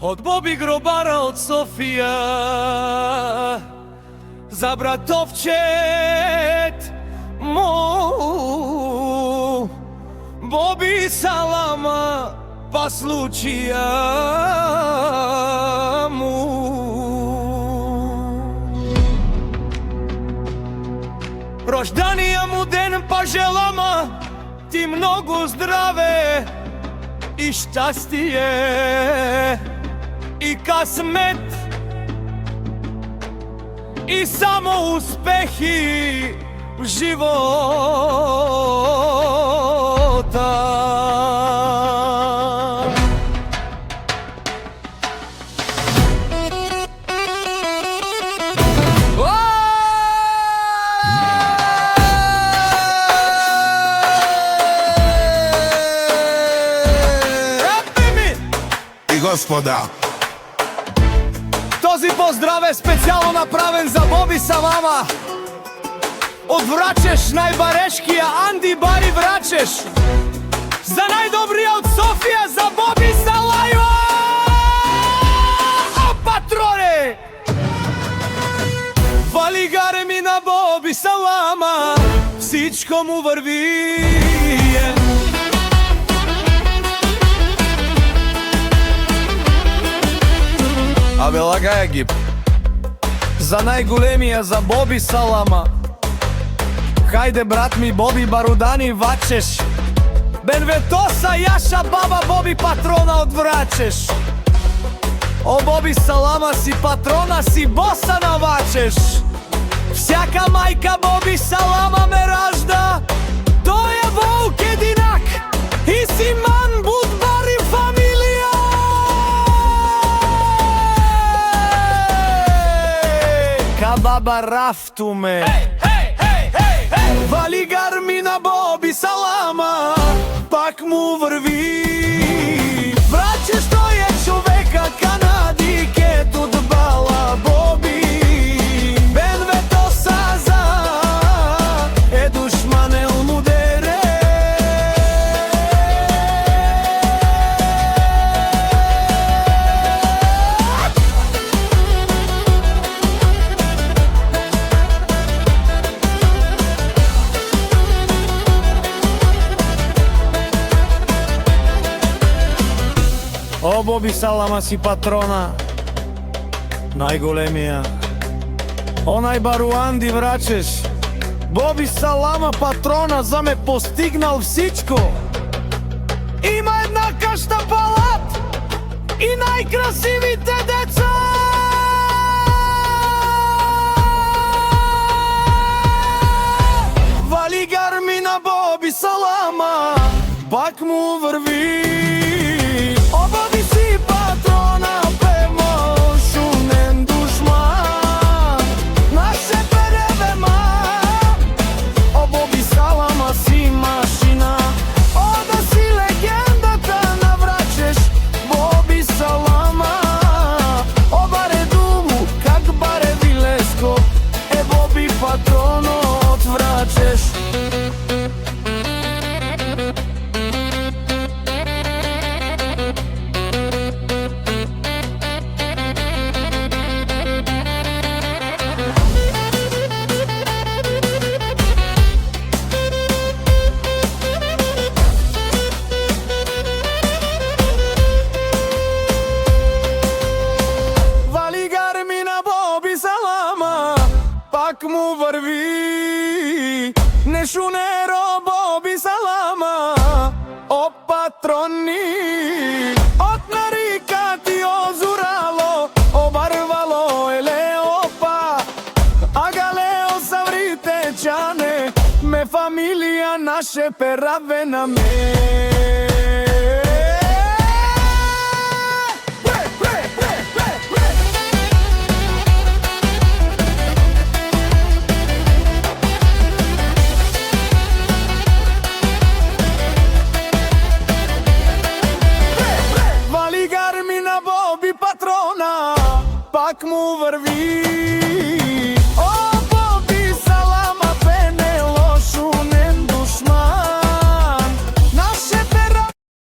Од Боби гробара од Софија за братовчет му Боби салама па случија му. Рожданија му ден па желама ти многу здраве и щастие и късмет и само успехи в живота. Господа, този поздрав е специјално направен за Боби Салама од Врачеш, најбарешкија Анди Бари Врачеш, за најдобрија од Софија, за Боби Салајо! О, патроне! Валигаре ми на Боби Салама, всичко му върви. Абе, лагаја ги. За најголемија, за Боби Салама. Хајде, брат ми, Боби Барудани Вачеш. Бенветоса, Јаша, баба Боби патрона од Врачеш. О, Боби Салама, си патрона, си боса на Вачеш. Всяка мајка Боби Салама ме ражда. Тој е волк единак и си ман будбар и фамилија. Баба рафтуме, валигар ми на Боби Салама, пак му врви. Врачеш, тој е човека Канади, ке тут бала Боби. Бенветоса за е душманел мудере. О, Боби Салама, си патрона, најголемија. Онај Баруанди Врачеш. Боби Салама, патрона, за ме постигнал всичко. Има една кашта палат и најкрасивите деца. Валигар ми на Боби Салама, пак му врви. Пак му върви. Нешунеро Боби Салама, о патрони. От нарика ти озурало, обарвало елеопа. Агалео саврите чане, ме фамилија наше пераве на ме. Пак му върви.